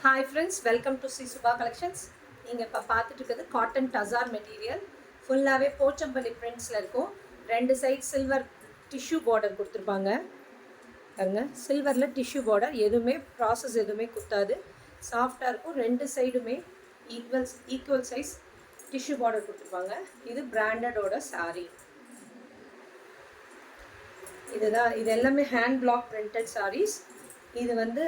Hi friends, welcome to Sri Subha collections. நீங்கள் இப்போ பார்த்துட்டு இருக்கிறது காட்டன் டசார் மெட்டீரியல். ஃபுல்லாகவே போச்சம்பள்ளி பிரிண்ட்ஸில் இருக்கும். ரெண்டு சைட் சில்வர் டிஷ்யூ பார்டர் கொடுத்துருப்பாங்க. பாருங்க, சில்வரில் டிஷ்யூ பார்டர், எதுவுமே ப்ராசஸ் எதுவுமே குத்தாது, சாஃப்டாக இருக்கும். ரெண்டு சைடுமே ஈக்குவல் சைஸ் டிஷ்யூ பார்டர் கொடுத்துருப்பாங்க. இது பிராண்டடோட சாரீ. இதுதான், இது எல்லாமே ஹேண்ட் பிளாக் பிரிண்டட் சாரீஸ். இது வந்து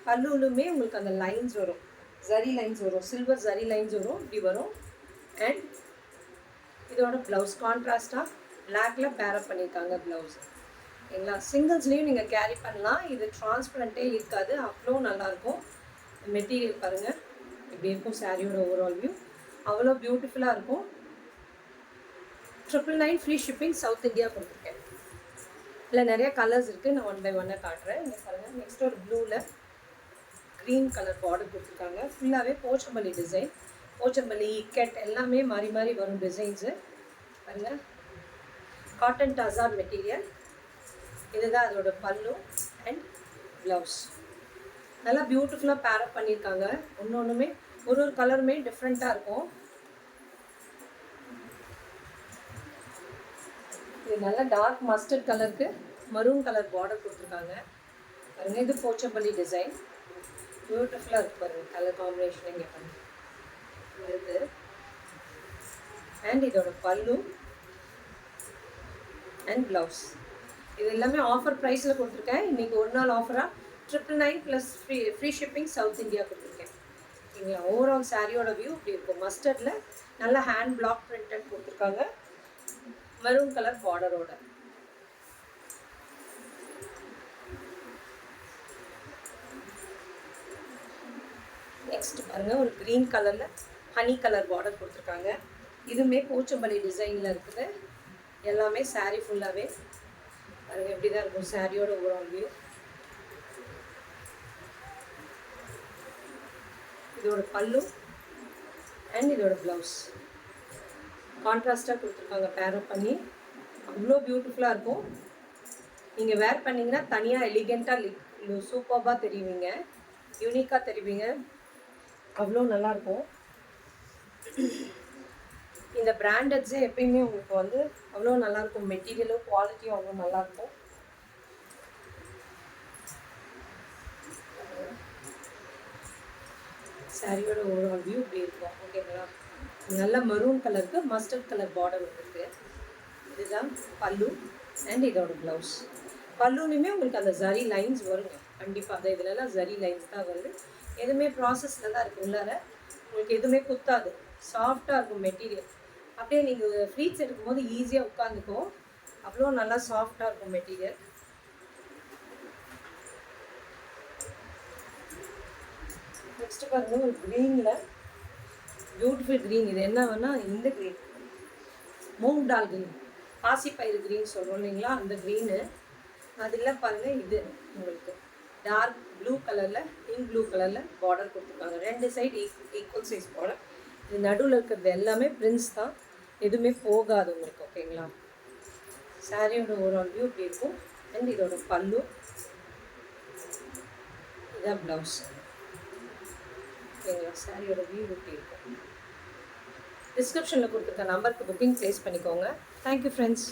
பல்லுலுமே உங்களுக்கு அந்த லைன்ஸ் வரும், ஜரி லைன்ஸ் வரும், சில்வர் ஜரி லைன்ஸ் வரும், இப்படி வரும். அண்ட் இதோட ப்ளவுஸ் கான்ட்ராஸ்டாக பிளாக்ல பேரப் பண்ணியிருக்காங்க ப்ளவுஸ். ஓகேங்களா? சிங்கிள்ஸ்லேயும் நீங்கள் கேரி பண்ணலாம். இது டிரான்ஸ்பரண்ட்டே இருக்காது, அவ்வளோ நல்லாயிருக்கும். மெட்டீரியல் பாருங்கள் இப்படி இருக்கும். சாரியோட ஓவரால் வியூ அவ்வளோ பியூட்டிஃபுல்லாக இருக்கும். 999 ஃப்ரீ ஷிப்பிங், சவுத் இந்தியா கொடுத்துருக்கேன். இல்லை நிறைய கலர்ஸ் இருக்குது, நான் ஒன் பை ஒன்னாக காட்டுறேன். இங்கே பாருங்கள், நெக்ஸ்ட் ஒரு ப்ளூவில் க்ரீன் கலர் பார்டர் கொடுத்துருக்காங்க. ஃபுல்லாகவே போச்சம்பள்ளி டிசைன், போச்சம்பள்ளி இக்கெட் எல்லாமே மாறி மாறி வரும் டிசைன்ஸு. பாருங்கள், காட்டன் டசார் மெட்டீரியல். இதுதான் அதோட பல்லு அண்ட் ப்ளவுஸ். நல்லா பியூட்டிஃபுல்லாக பேரப் பண்ணியிருக்காங்க. ஒன்று ஒரு கலருமே டிஃப்ரெண்ட்டாக இருக்கும். இது நல்லா டார்க் மஸ்டர்ட் கலருக்கு மரூன் கலர் பார்டர் கொடுத்துருக்காங்க. பாருங்கள், இது போச்சம்பள்ளி டிசைன். பியூட்டிஃபுல்லாக இருக்குது பாருங்கள், கலர் காம்பினேஷன் இங்கே இருக்குது. அண்ட் இதோட பல்லு அண்ட் ப்ளவுஸ். இது எல்லாமே ஆஃபர் ப்ரைஸில் கொடுத்துருக்கேன். இன்றைக்கி ஒரு நாள் ஆஃபராக 999 plus free shipping south India கொடுத்துருக்கேன். ஓகேங்களா? ஓவரால் சாரியோட வியூ இப்படி இருக்கும். மஸ்டர்டில் நல்லா ஹேண்ட் பிளாக் பிரிண்டட் கொடுத்துருக்காங்க, மரூன் கலர் பார்டரோட. நெக்ஸ்ட் பாருங்கள், ஒரு க்ரீன் கலரில் ஹனி கலர் பார்டர் கொடுத்துருக்காங்க. இதுவுமே போச்சம்பள்ளி டிசைனில் இருக்குது. எல்லாமே சாரீ ஃபுல்லாகவே பாருங்கள் எப்படி தான் இருக்கும் சாரியோட ஓவரால் வியூ. இதோட பல்லு அண்ட் இதோட ப்ளவுஸ் கான்ட்ராஸ்டாக கொடுத்துருக்காங்க, பேரப் பண்ணி. அவ்வளோ பியூட்டிஃபுல்லாக இருக்கும். நீங்கள் வேர் பண்ணிங்கன்னா தனியாக எலிகெண்ட்டாக சூப்பராக தெரிவிங்க, யூனிக்காக தெரிவிங்க. அவ்வளோ நல்லாயிருக்கும். இந்த பிராண்டட்ஸே எப்பயுமே உங்களுக்கு வந்து அவ்வளோ நல்லாயிருக்கும். மெட்டீரியலும் குவாலிட்டியும் அவ்வளோ நல்லாயிருக்கும். சாரியோட ஓவரால் வியூ இப்படி இருக்கும். ஓகேங்களா? நல்ல மரூன் கலருக்கு மஸ்டர்ட் கலர் பார்டர் வந்துருக்கு. இதுதான் பல்லு அண்ட் இதோட ப்ளவுஸ். பல்லுலையுமே உங்களுக்கு அந்த ஜரி லைன்ஸ் வருங்க கண்டிப்பாக. அதை இதுலலாம் ஜரி லைன்ஸ் தான் வருது. எதுவுமே ப்ராசஸில் தான் இருக்குது. உள்ளார உங்களுக்கு எதுவுமே குத்தாது, சாஃப்டாக இருக்கும் மெட்டீரியல். அப்படியே நீங்கள் ஃப்ளீட்ஸ் எடுக்கும்போது ஈஸியாக உட்காந்துக்கும். அவ்வளோ நல்லா சாஃப்டாக இருக்கும் மெட்டீரியல். நெக்ஸ்ட் பாருங்கள், ஒரு க்ரீனில் பியூட்டிஃபுல் க்ரீன். இது என்ன வேணால் இந்த க்ரீன், மூங் டால் க்ரீன், பாசிப்பயிறு க்ரீன் சொல்கிறோம் இல்லைங்களா, அந்த க்ரீனு. அதில் பாருங்கள், இது உங்களுக்கு டார்க் ப்ளூ கலரில் பிங்க் ப்ளூ கலரில் பார்டர் கொடுத்துருக்காங்க. ரெண்டு சைடு ஈக்குவல் சைஸ் பார்டர். இது நடுவில் இருக்கிறது எல்லாமே பிரிண்ட்ஸ் தான், எதுவுமே போகாது உங்களுக்கு. ஓகேங்களா? சாரியோட ஓவரால் வியூ இப்படி இருக்கும். அண்ட் இதோட பல்லு, இதான் ப்ளவுஸ். ஓகேங்களா? சாரியோட வியூ இப்படி இருக்கும். டிஸ்கிரிப்ஷனில் கொடுத்துருக்க நம்பருக்கு புக்கிங் ப்ளேஸ் பண்ணிக்கோங்க. Thank you friends.